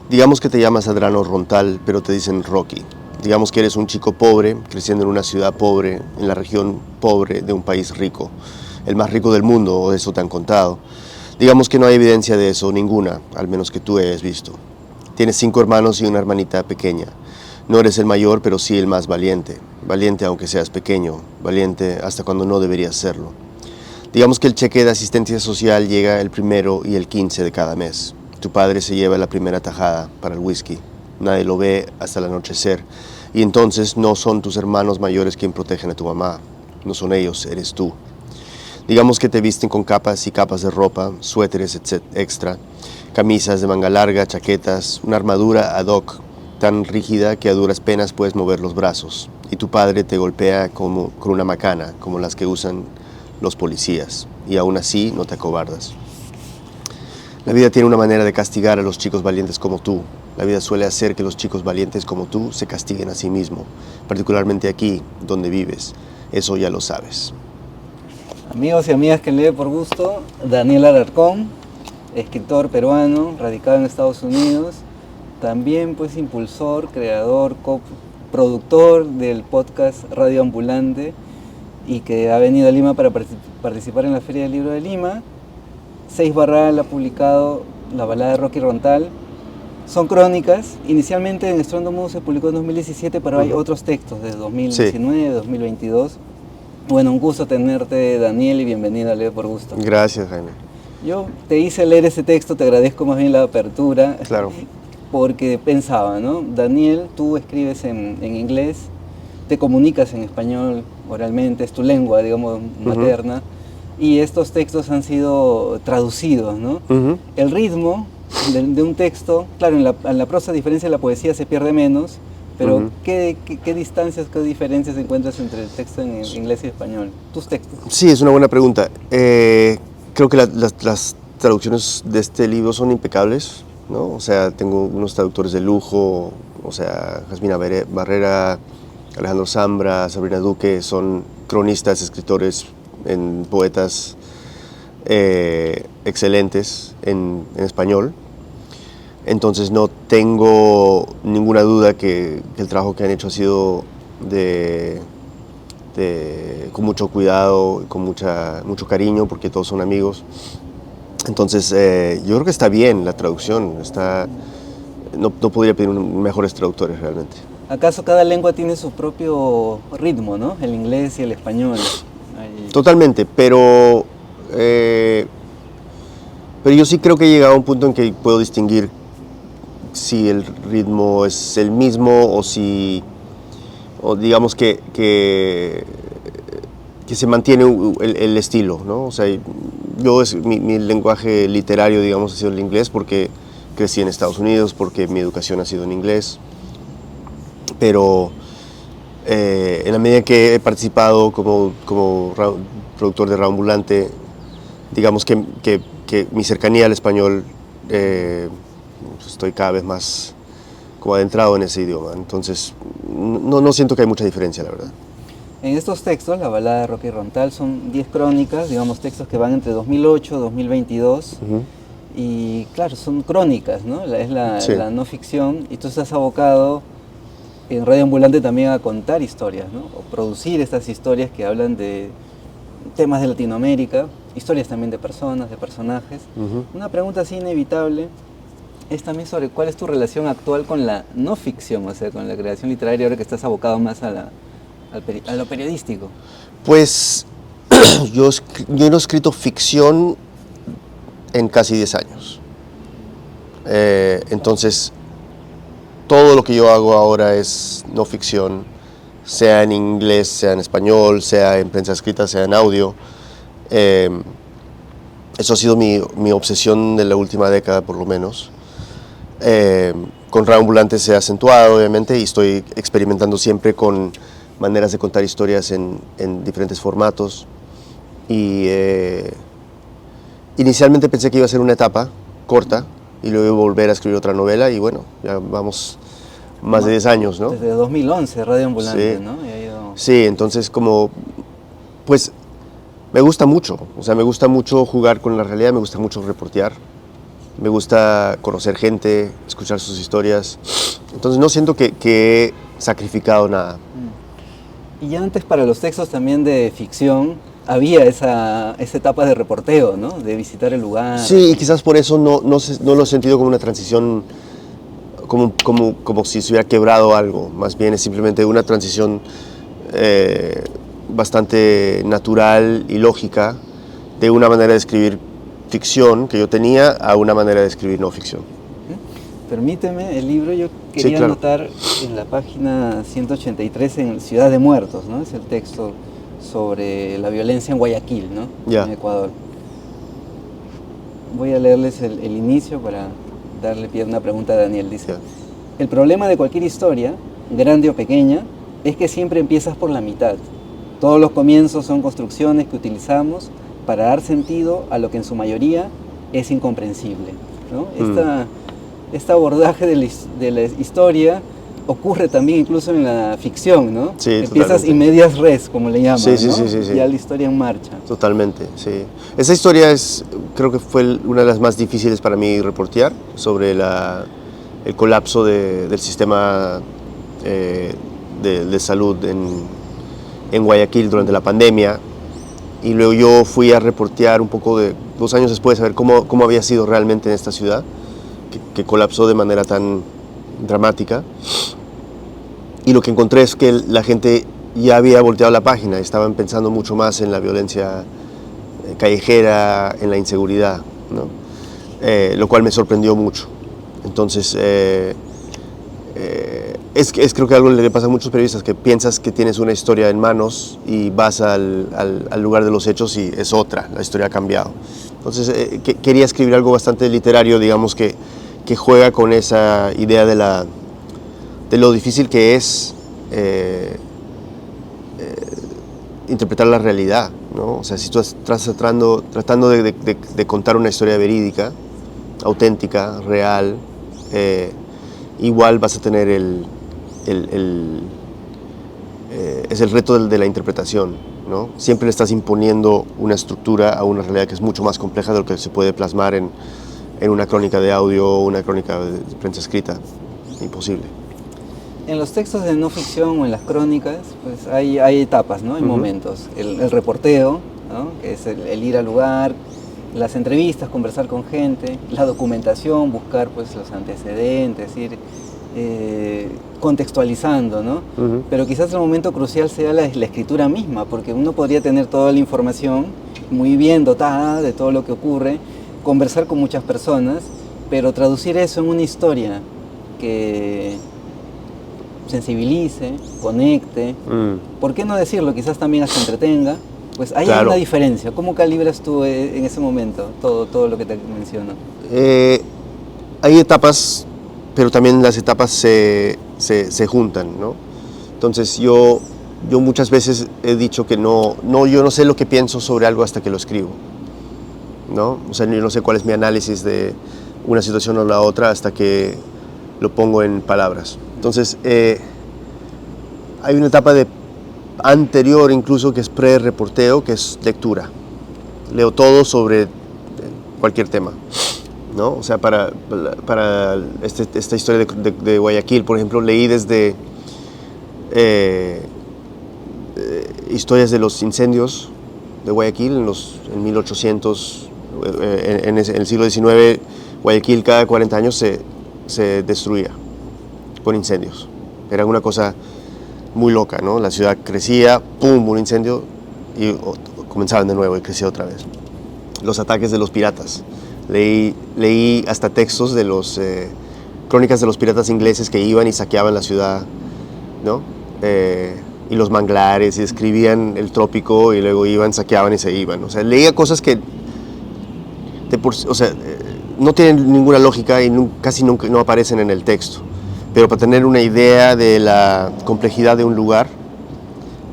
Digamos que te llamas Adrano Rontal, pero te dicen Rocky. Digamos que eres un chico pobre, creciendo en una ciudad pobre, en la región pobre de un país rico. El más rico del mundo, o eso te han contado. Digamos que no hay evidencia de eso, ninguna, al menos que tú hayas visto. Tienes 5 hermanos y una hermanita pequeña. No eres el mayor, pero sí el más valiente. Valiente aunque seas pequeño, valiente hasta cuando no deberías serlo. Digamos que el cheque de asistencia social llega el 1 y el 15 de cada mes. Tu padre se lleva la primera tajada para el whisky. Nadie lo ve hasta el anochecer. Y entonces no son tus hermanos mayores quien protegen a tu mamá. No son ellos, eres tú. Digamos que te visten con capas y capas de ropa, suéteres extra, camisas de manga larga, chaquetas, una armadura ad hoc tan rígida que a duras penas puedes mover los brazos. Y tu padre te golpea con una macana, como las que usan los policías. Y aún así no te acobardas. La vida tiene una manera de castigar a los chicos valientes como tú. La vida suele hacer que los chicos valientes como tú se castiguen a sí mismos, particularmente aquí, donde vives. Eso ya lo sabes. Amigos y amigas que lee por gusto, Daniel Alarcón, escritor peruano, radicado en Estados Unidos, también pues impulsor, creador, coproductor del podcast Radio Ambulante y que ha venido a Lima para participar en la Feria del Libro de Lima. 6 Barral ha publicado La balada de Rocky Rontal. Son crónicas. Inicialmente en Estruendo Mudo se publicó en 2017, pero hay otros textos de 2019, 2022. Bueno, un gusto tenerte, Daniel, y bienvenido a Leer por Gusto. Gracias, Jaime. Yo te hice leer ese texto, te agradezco más bien la apertura. Claro. Porque pensaba, ¿no? Daniel, tú escribes en inglés, te comunicas en español oralmente, es tu lengua, digamos, materna. Y estos textos han sido traducidos, ¿no? El ritmo de un texto, claro, en la prosa, a diferencia de la poesía, se pierde menos, pero ¿qué distancias, qué diferencias encuentras entre el texto en inglés y español? Tus textos. Sí, es una buena pregunta. Creo que las traducciones de este libro son impecables, ¿no? O sea, tengo unos traductores de lujo, o sea, Jasmina Barrera, Alejandro Zambra, Sabrina Duque, son cronistas, escritores, poetas excelentes en español. Entonces no tengo ninguna duda que el trabajo que han hecho ha sido con mucho cuidado, con mucho cariño, porque todos son amigos. Entonces yo creo que está bien la traducción, no podría pedir mejores traductores realmente. ¿Acaso cada lengua tiene su propio ritmo, ¿no? El inglés y el español. Totalmente, pero yo sí creo que he llegado a un punto en que puedo distinguir si el ritmo es el mismo o digamos que se mantiene el estilo, ¿no? O sea, mi lenguaje literario, digamos, ha sido el inglés porque crecí en Estados Unidos, porque mi educación ha sido en inglés, pero en la medida que he participado como productor de Radio Ambulante, digamos que mi cercanía al español, estoy cada vez más como adentrado en ese idioma. Entonces, no siento que hay mucha diferencia, la verdad. En estos textos, la balada de Rocky Rontal, son 10 crónicas, digamos, textos que van entre 2008 y 2022. Y claro, son crónicas, ¿no? Es la no ficción. Y tú estás abocado en Radio Ambulante también a contar historias, ¿no? O producir estas historias que hablan de temas de Latinoamérica, historias también de personas, de personajes. Una pregunta así inevitable es también sobre cuál es tu relación actual con la no ficción, o sea, con la creación literaria, ahora que estás abocado más a lo periodístico. Pues yo no he escrito ficción en casi 10 años. Entonces, todo lo que yo hago ahora es no ficción, sea en inglés, sea en español, sea en prensa escrita, sea en audio. Eso ha sido mi obsesión de la última década, por lo menos. Con Radio Ambulante se ha acentuado, obviamente, y estoy experimentando siempre con maneras de contar historias en diferentes formatos. Y inicialmente pensé que iba a ser una etapa corta y luego iba a volver a escribir otra novela y bueno, ya vamos más de 10 años, ¿no? Desde 2011, Radio Ambulante, sí. ¿no? Sí, entonces pues me gusta mucho, o sea, me gusta mucho jugar con la realidad, me gusta mucho reportear me gusta conocer gente, escuchar sus historias. Entonces no siento que he sacrificado nada. Y ya antes para los textos también de ficción había esa etapa de reporteo, ¿no? De visitar el lugar. Sí, y quizás por eso no lo he sentido como una transición, como si se hubiera quebrado algo. Más bien es simplemente una transición bastante natural y lógica de una manera de escribir ficción que yo tenía a una manera de escribir no ficción. Permíteme, el libro yo quería Sí, claro. anotar en la página 183 en Ciudad de Muertos, ¿no? Es el texto sobre la violencia en Guayaquil, ¿no? Ya. En Ecuador. Voy a leerles el inicio para darle pie a una pregunta a Daniel. Dice, Ya. el problema de cualquier historia, grande o pequeña, es que siempre empiezas por la mitad. Todos los comienzos son construcciones que utilizamos para dar sentido a lo que en su mayoría es incomprensible, ¿no? Este abordaje de la historia ocurre también incluso en la ficción, ¿no? Sí, empiezas totalmente. in medias res, como le llaman, Sí, sí, ¿no? sí, sí, sí. Ya la historia en marcha. Totalmente, sí. Esa historia creo que fue una de las más difíciles para mí reportear sobre el colapso del sistema de salud en Guayaquil durante la pandemia. Y luego yo fui a reportear un poco 2 años después a ver cómo había sido realmente en esta ciudad, que colapsó de manera tan dramática. Y lo que encontré es que la gente ya había volteado la página, estaban pensando mucho más en la violencia callejera, en la inseguridad, ¿no? Lo cual me sorprendió mucho. Entonces, creo que algo le pasa a muchos periodistas, que piensas que tienes una historia en manos y vas al lugar de los hechos y es otra, la historia ha cambiado. Entonces, quería escribir algo bastante literario, digamos, que juega con esa idea de lo difícil que es interpretar la realidad, ¿no? O sea, si tú estás tratando de contar una historia verídica, auténtica, real, igual vas a tener es el reto de la interpretación, ¿no? Siempre le estás imponiendo una estructura a una realidad que es mucho más compleja de lo que se puede plasmar en una crónica de audio o una crónica de prensa escrita. Imposible. En los textos de no ficción o en las crónicas, pues hay etapas, ¿no? Hay momentos. El reporteo, ¿no? Que es el ir al lugar, las entrevistas, conversar con gente, la documentación, buscar pues los antecedentes, ir contextualizando, ¿no? Pero quizás el momento crucial sea la escritura misma, porque uno podría tener toda la información muy bien dotada de todo lo que ocurre, conversar con muchas personas, pero traducir eso en una historia que sensibilice, conecte, ¿por qué no decirlo? Quizás también hasta entretenga. Pues hay Claro. una diferencia. ¿Cómo calibras tú en ese momento todo lo que te menciono? Hay etapas, pero también las etapas se juntan, ¿no? Entonces yo muchas veces he dicho que yo no sé lo que pienso sobre algo hasta que lo escribo, ¿no? O sea, yo no sé cuál es mi análisis de una situación o la otra hasta que lo pongo en palabras. Entonces, hay una etapa anterior incluso que es pre-reporteo, que es lectura. Leo todo sobre cualquier tema, ¿no? O sea, para esta historia de Guayaquil, por ejemplo, leí desde historias de los incendios de Guayaquil en 1800, en el siglo XIX, Guayaquil cada 40 años se destruía por incendios. Era una cosa muy loca, ¿no? La ciudad crecía, ¡pum!, un incendio y comenzaban de nuevo y crecía otra vez. Los ataques de los piratas. Leí hasta textos de crónicas de los piratas ingleses que iban y saqueaban la ciudad, ¿no? Y los manglares, y describían el trópico y luego iban, saqueaban y se iban. O sea, leía cosas que no tienen ninguna lógica y casi nunca no aparecen en el texto. Pero para tener una idea de la complejidad de un lugar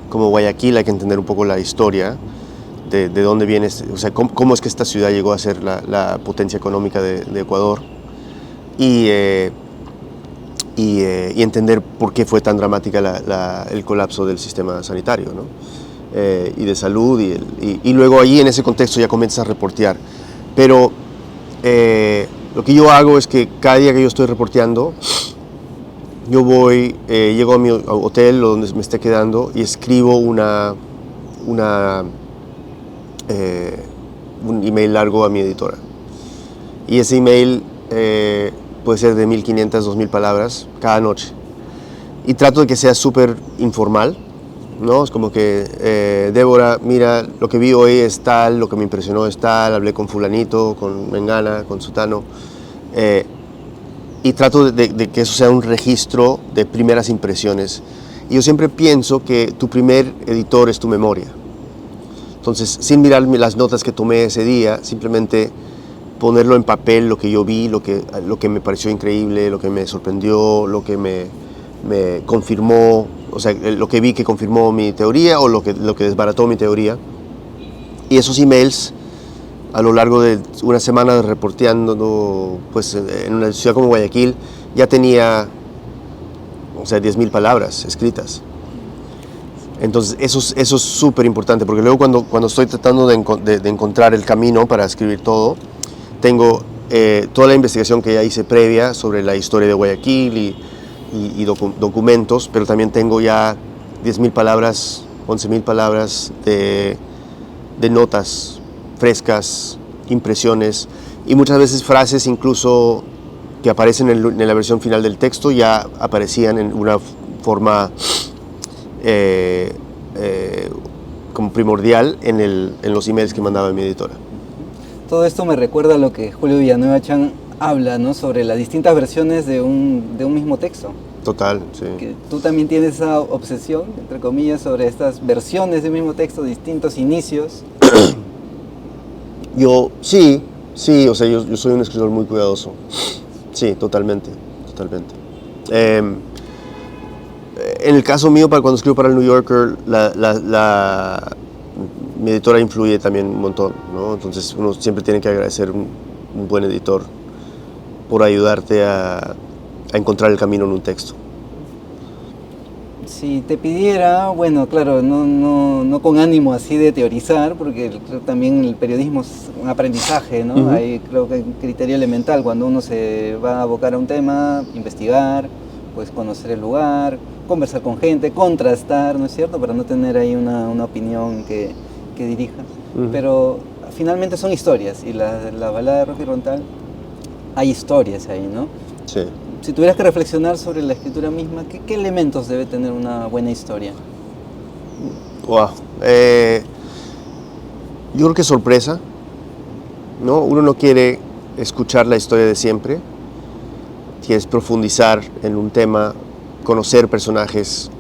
como Guayaquil hay que entender un poco la historia de dónde viene, o sea, cómo es que esta ciudad llegó a ser la potencia económica de Ecuador y entender por qué fue tan dramática el colapso del sistema sanitario, ¿no? Y de salud y luego allí en ese contexto ya comienzas a reportear. Pero Lo que yo hago es que cada día que yo estoy reporteando, yo voy, llego a mi hotel o donde me esté quedando y escribo un email largo a mi editora. Y ese email puede ser de 1500, 2000 palabras cada noche. Y trato de que sea súper informal, ¿no? Es como que, Débora, mira, lo que vi hoy es tal, lo que me impresionó es tal, hablé con fulanito, con mengana, con sutano. Y trato de que eso sea un registro de primeras impresiones. Y yo siempre pienso que tu primer editor es tu memoria. Entonces, sin mirar las notas que tomé ese día, simplemente ponerlo en papel, lo que yo vi, lo que me pareció increíble, lo que me sorprendió, lo que me confirmó, o sea, lo que vi que confirmó mi teoría o lo que desbarató mi teoría. Y esos emails, a lo largo de una semana de reporteando, pues en una ciudad como Guayaquil, ya tenía, o sea, 10.000 palabras escritas. Entonces eso es súper importante, porque luego cuando estoy tratando de encontrar el camino para escribir todo, tengo toda la investigación que ya hice previa sobre la historia de Guayaquil y documentos, pero también tengo ya 10.000 palabras, 11.000 palabras de notas frescas, impresiones y muchas veces frases incluso que aparecen en la versión final del texto ya aparecían en una forma como primordial en los emails que mandaba mi editora. Todo esto me recuerda a lo que Julio Villanueva Chan habla, ¿no? Sobre las distintas versiones de un mismo texto. Total, sí. Que tú también tienes esa obsesión, entre comillas, sobre estas versiones del mismo texto, distintos inicios. Sí, o sea, yo soy un escritor muy cuidadoso. Sí, totalmente. En el caso mío, cuando escribo para el New Yorker, mi editora influye también un montón, ¿no? Entonces uno siempre tiene que agradecer un buen editor por ayudarte a encontrar el camino en un texto. Si te pidiera, bueno, claro, no con ánimo así de teorizar, porque también el periodismo es un aprendizaje, ¿no? Hay, creo que hay un criterio elemental cuando uno se va a abocar a un tema, investigar, pues conocer el lugar, conversar con gente, contrastar, ¿no es cierto? Para no tener ahí una opinión que dirija. Pero finalmente son historias, y la balada de Rocky Rontal, hay historias ahí, ¿no? Sí. Si tuvieras que reflexionar sobre la escritura misma, ¿qué elementos debe tener una buena historia? Wow. Yo creo que sorpresa, ¿no? Uno no quiere escuchar la historia de siempre, quieres profundizar en un tema, conocer personajes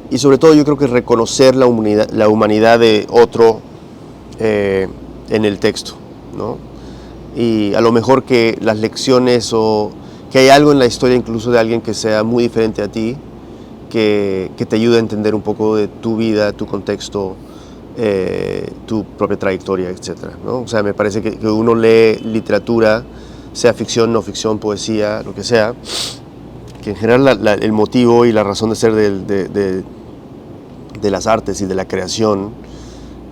y sobre todo yo creo que reconocer la humanidad de otro en el texto, ¿no? Y a lo mejor que las lecciones o que hay algo en la historia incluso de alguien que sea muy diferente a ti, que te ayude a entender un poco de tu vida, tu contexto, tu propia trayectoria, etc., ¿no? O sea, me parece que uno lee literatura, sea ficción, no ficción, poesía, lo que sea, que en general el motivo y la razón de ser de las artes y de la creación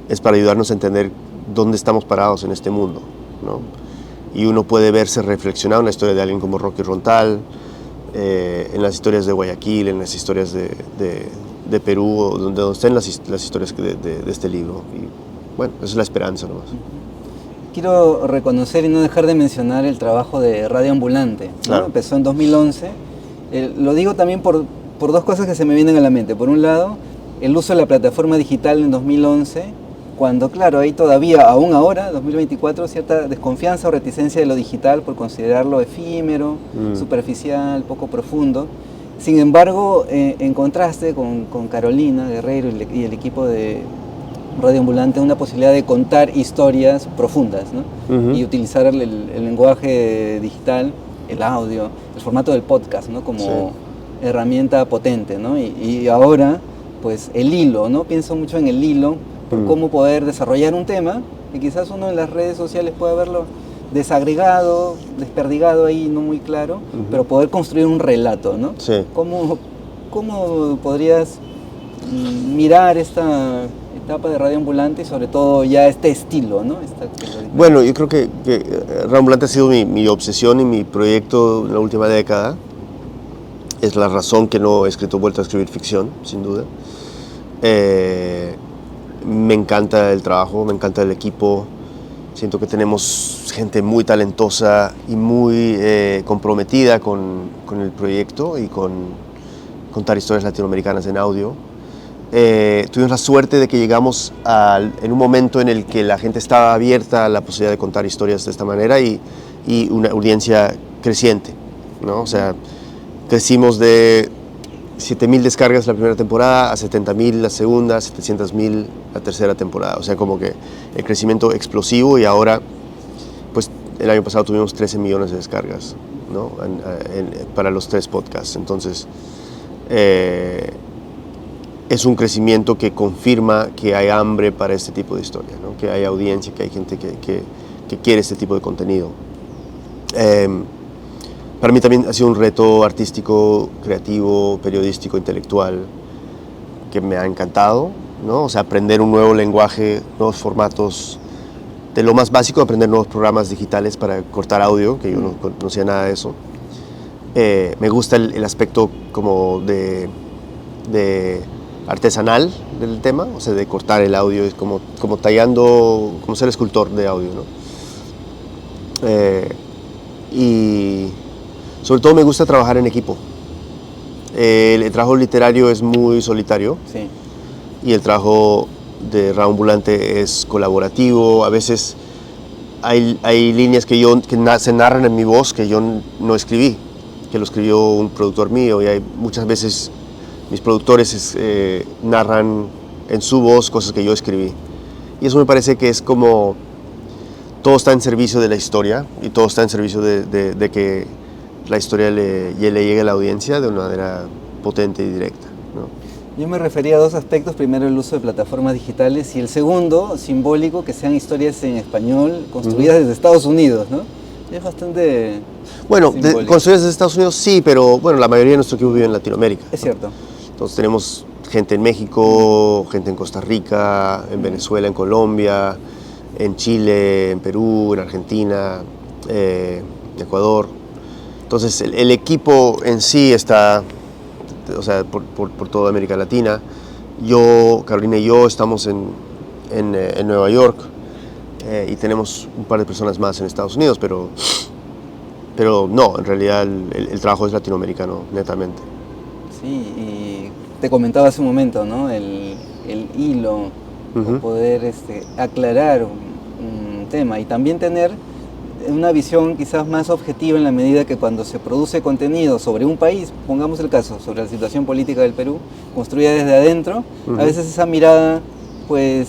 es para ayudarnos a entender dónde estamos parados en este mundo, ¿no? Y uno puede verse reflexionado en la historia de alguien como Rocky Rontal, en las historias de Guayaquil, en las historias de Perú, donde estén las historias de este libro. Y bueno, esa es la esperanza nomás. Quiero reconocer y no dejar de mencionar el trabajo de Radio Ambulante, ¿no? Claro. Empezó en 2011. Lo digo también por dos cosas que se me vienen a la mente. Por un lado, el uso de la plataforma digital en 2011, cuando, claro, hay todavía, aún ahora, 2024, cierta desconfianza o reticencia de lo digital por considerarlo efímero, superficial, poco profundo. Sin embargo, en contraste con Carolina Guerrero y el equipo de Radio Ambulante, una posibilidad de contar historias profundas, ¿no? Y utilizar el lenguaje digital, el audio, el formato del podcast, ¿no? Como herramienta potente, ¿no? Y ahora, pues el hilo, ¿no? Pienso mucho en el hilo, por cómo poder desarrollar un tema, que quizás uno en las redes sociales puede verlo desagregado, desperdigado ahí, no muy claro, pero poder construir un relato, ¿no? Sí. ¿Cómo podrías mirar esta etapa de Radio Ambulante y sobre todo ya este estilo, ¿no? Bueno, yo creo que Radio Ambulante ha sido mi obsesión y mi proyecto en la última década. Es la razón que no he vuelto a escribir ficción, sin duda. Me encanta el trabajo, me encanta el equipo. Siento que tenemos gente muy talentosa y muy comprometida con el proyecto y con contar historias latinoamericanas en audio. Tuvimos la suerte de que llegamos en un momento en el que la gente estaba abierta a la posibilidad de contar historias de esta manera y una audiencia creciente, ¿no? O sea, crecimos de 7,000 descargas la primera temporada a 70,000 la segunda, 700,000 la tercera temporada. O sea, como que el crecimiento explosivo, y ahora, pues el año pasado tuvimos 13 millones de descargas, ¿no? Para los 3 podcasts. Entonces, es un crecimiento que confirma que hay hambre para este tipo de historia, ¿no? Que hay audiencia, que hay gente que quiere este tipo de contenido. Para mí también ha sido un reto artístico, creativo, periodístico, intelectual, que me ha encantado, ¿no? O sea, aprender un nuevo lenguaje, nuevos formatos, de lo más básico, aprender nuevos programas digitales para cortar audio, que yo no conocía nada de eso. Me gusta el aspecto como de artesanal del tema, o sea, de cortar el audio, es como tallando, como ser escultor de audio, ¿no? Y sobre todo me gusta trabajar en equipo. El trabajo literario es muy solitario, sí, y el trabajo de Radio Ambulante es colaborativo. A veces hay líneas que se narran en mi voz que yo no escribí, que lo escribió un productor mío, y hay muchas veces mis productores narran en su voz cosas que yo escribí. Y eso me parece que es como todo está en servicio de la historia, y todo está en servicio de que la historia le llegue a la audiencia de una manera potente y directa, ¿no? Yo me refería a 2 aspectos. Primero, el uso de plataformas digitales, y el segundo, simbólico, que sean historias en español construidas desde Estados Unidos, ¿no? Es bastante bueno, construidas desde Estados Unidos sí, pero bueno, la mayoría de nuestro equipo vive en Latinoamérica, es cierto. Entonces tenemos gente en México, gente en Costa Rica, en Venezuela, en Colombia, en Chile, en Perú, en Argentina, en Ecuador. Entonces el equipo en sí está, o sea, por toda América Latina. Carolina y yo estamos en Nueva York, y tenemos un par de personas más en Estados Unidos, pero no, en realidad el trabajo es latinoamericano, netamente. Sí, y te comentaba hace un momento, ¿no? El hilo, poder aclarar un tema, y también tener una visión quizás más objetiva, en la medida que cuando se produce contenido sobre un país, pongamos el caso, sobre la situación política del Perú, construida desde adentro, a veces esa mirada, pues,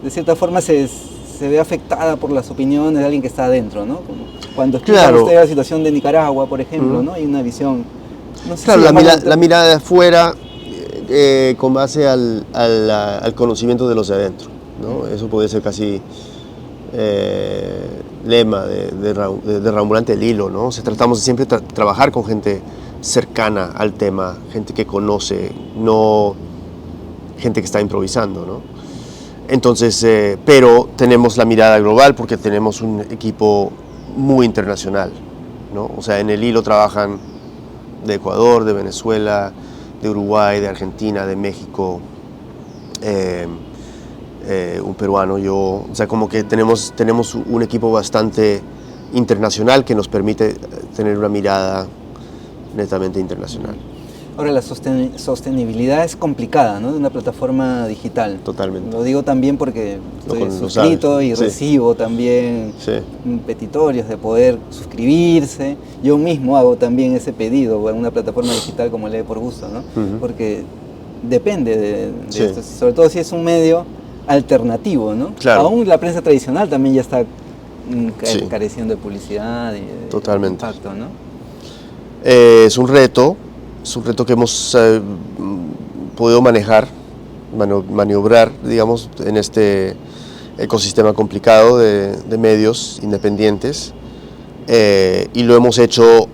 de cierta forma se ve afectada por las opiniones de alguien que está adentro, ¿no? Como cuando explica usted la situación de Nicaragua, por ejemplo, ¿no? Hay una visión, no sé, claro, la mirada de afuera con base al conocimiento de los de adentro, ¿no? Eso puede ser casi lema de Radio Ambulante, el hilo, ¿no? O sea, tratamos de siempre trabajar con gente cercana al tema, gente que conoce, no gente que está improvisando, ¿no? Entonces, pero tenemos la mirada global porque tenemos un equipo muy internacional, ¿no? O sea, en el hilo trabajan de Ecuador, de Venezuela, de Uruguay, de Argentina, de México, un peruano, yo, o sea, como que tenemos un equipo bastante internacional que nos permite tener una mirada netamente internacional. Ahora, la sostenibilidad es complicada, ¿no? De una plataforma digital. Totalmente. Lo digo también porque estoy suscrito y recibo también petitorios de poder suscribirse. Yo mismo hago también ese pedido en una plataforma digital como Lee por Gusto, ¿no? Porque depende de esto, sobre todo si es un medio alternativo, ¿no? Claro. Aún la prensa tradicional también ya está careciendo de publicidad y de impacto, ¿no? Es un reto que hemos podido maniobrar, digamos, en este ecosistema complicado de medios independientes, y lo hemos hecho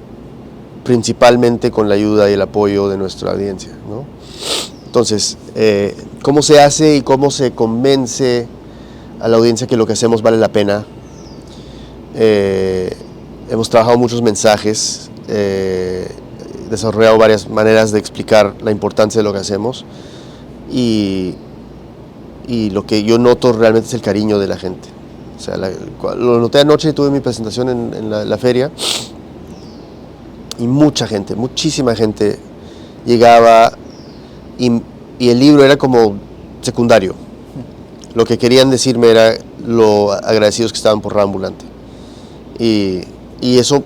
principalmente con la ayuda y el apoyo de nuestra audiencia, ¿no? Entonces, ¿cómo se hace y cómo se convence a la audiencia que lo que hacemos vale la pena? Hemos trabajado muchos mensajes, desarrollado varias maneras de explicar la importancia de lo que hacemos y lo que yo noto realmente es el cariño de la gente. O sea, lo noté anoche, tuve mi presentación en la feria y mucha gente, muchísima gente llegaba y el libro era como secundario. Lo que querían decirme era lo agradecidos que estaban por Rao Ambulante. Y eso,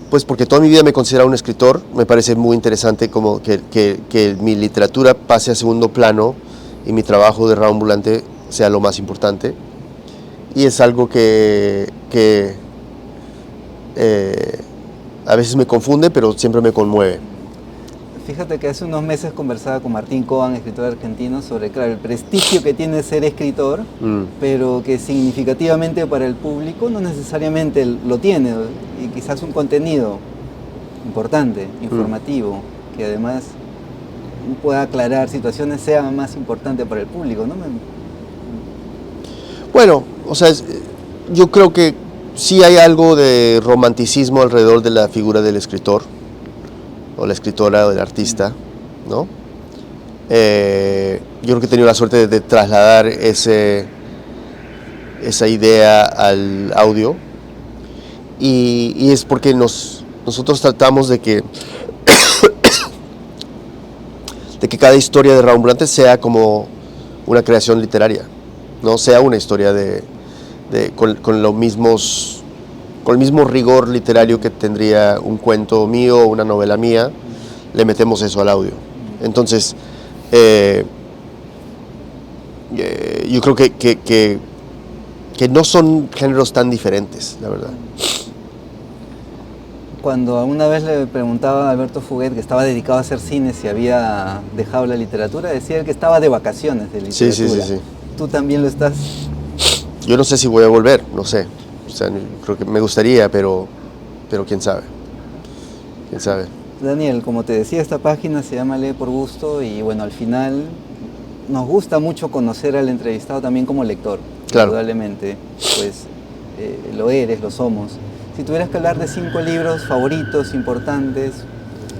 pues porque toda mi vida me consideraba un escritor, me parece muy interesante como que mi literatura pase a segundo plano y mi trabajo de Rao Ambulante sea lo más importante. Y es algo que a veces me confunde, pero siempre me conmueve. Fíjate que hace unos meses conversaba con Martín Coban, escritor argentino, sobre, claro, el prestigio que tiene ser escritor, pero que significativamente para el público no necesariamente lo tiene, y quizás un contenido importante, informativo, que además pueda aclarar situaciones, sea más importante para el público, ¿no? Bueno, o sea, yo creo que sí hay algo de romanticismo alrededor de la figura del escritor o la escritora o del artista, ¿no? Yo creo que he tenido la suerte de trasladar esa idea al audio y es porque nosotros tratamos de que cada historia de Rao Ambulante sea como una creación literaria, no sea una historia con el mismo rigor literario que tendría un cuento mío o una novela mía, le metemos eso al audio. Entonces, yo creo que no son géneros tan diferentes, la verdad. Cuando alguna vez le preguntaba a Alberto Fuguet, que estaba dedicado a hacer cine, si había dejado la literatura, decía él que estaba de vacaciones de literatura. Sí. ¿Tú también lo estás? Yo no sé si voy a volver, no sé. O sea, creo que me gustaría, pero quién sabe. ¿Quién sabe? Daniel, como te decía, esta página se llama Lee por Gusto y bueno, al final nos gusta mucho conocer al entrevistado también como lector. Claro. Indudablemente, pues lo eres, lo somos. Si tuvieras que hablar de 5 libros favoritos, importantes,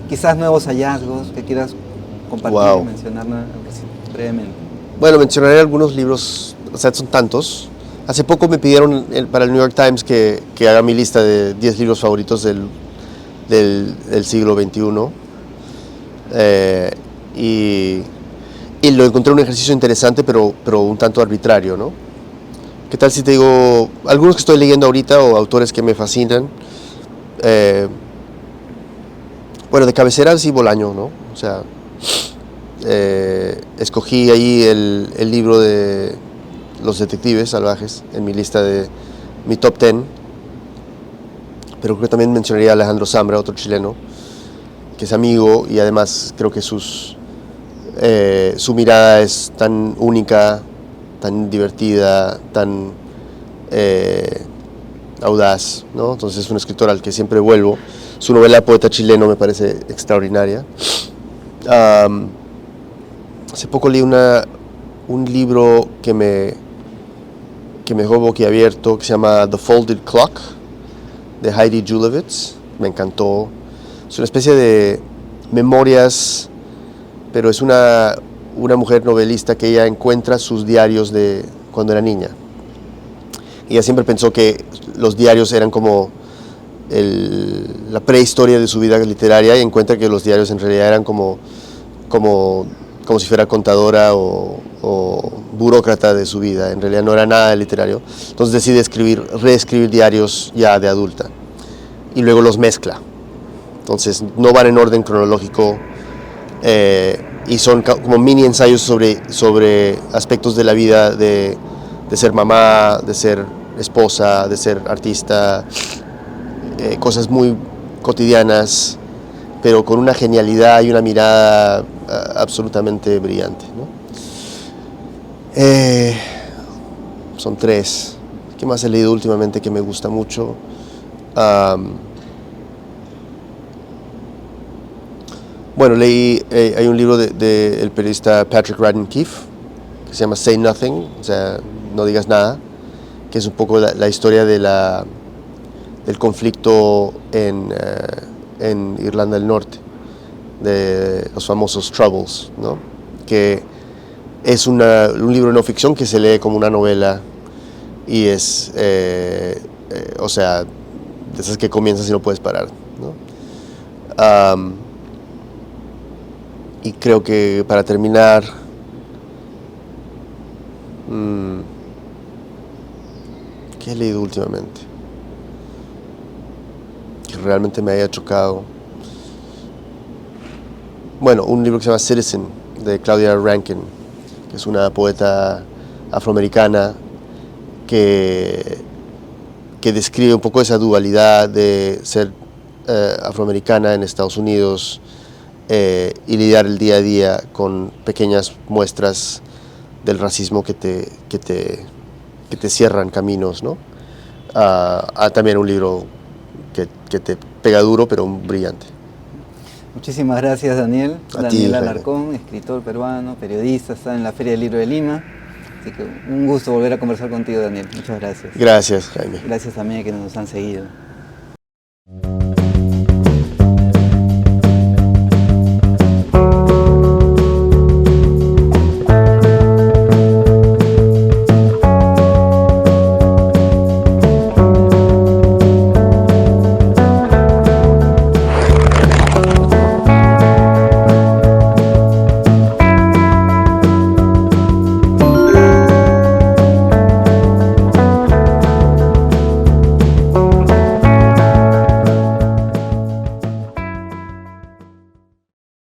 quizás nuevos hallazgos que quieras compartir y mencionar brevemente. Bueno, mencionaré algunos libros, o sea, son tantos. Hace poco me pidieron para el New York Times que haga mi lista de 10 libros favoritos del siglo XXI. Y lo encontré un ejercicio interesante, pero un tanto arbitrario, ¿no? ¿Qué tal si te digo algunos que estoy leyendo ahorita o autores que me fascinan? Bueno, de cabecera sí Bolaño, ¿no? O sea, escogí ahí el libro de Los Detectives Salvajes en mi lista de mi top 10, pero creo que también mencionaría a Alejandro Zambra, otro chileno, que es amigo y además creo que su mirada es tan única, tan divertida, tan audaz, ¿no? Entonces es un escritor al que siempre vuelvo. Su novela Poeta Chileno me parece extraordinaria. Hace poco leí un libro que me dejó boquiabierto, que se llama The Folded Clock, de Heidi Julavitz. Me encantó. Es una especie de memorias, pero es una mujer novelista que ella encuentra sus diarios de cuando era niña. Ella siempre pensó que los diarios eran como la prehistoria de su vida literaria y encuentra que los diarios en realidad eran como si fuera contadora o burócrata de su vida. En realidad no era nada literario. Entonces decide reescribir diarios ya de adulta y luego los mezcla. Entonces no van en orden cronológico y son como mini ensayos sobre aspectos de la vida de ser mamá, de ser esposa, de ser artista, cosas muy cotidianas, pero con una genialidad y una mirada absolutamente brillante, ¿no? Son 3. ¿Qué más he leído últimamente que me gusta mucho? Bueno, leí, hay un libro del periodista Patrick Radden Keefe que se llama Say Nothing, o sea, no digas nada, que es un poco la historia del conflicto en Irlanda del Norte, de los famosos Troubles, ¿no? Que es un libro de no ficción que se lee como una novela y es, o sea, de esas que comienzas y no puedes parar, ¿no? Y creo que para terminar, ¿qué he leído últimamente? Que realmente me haya chocado. Bueno, un libro que se llama Citizen, de Claudia Rankine, que es una poeta afroamericana que describe un poco esa dualidad de ser afroamericana en Estados Unidos y lidiar el día a día con pequeñas muestras del racismo que te cierran caminos, ¿no? También un libro que te pega duro, pero brillante. Muchísimas gracias, Daniel. A Daniel ti, Alarcón, escritor peruano, periodista, está en la Feria del Libro de Lima. Así que un gusto volver a conversar contigo, Daniel. Muchas gracias. Gracias, Jaime. Gracias también a quienes nos han seguido.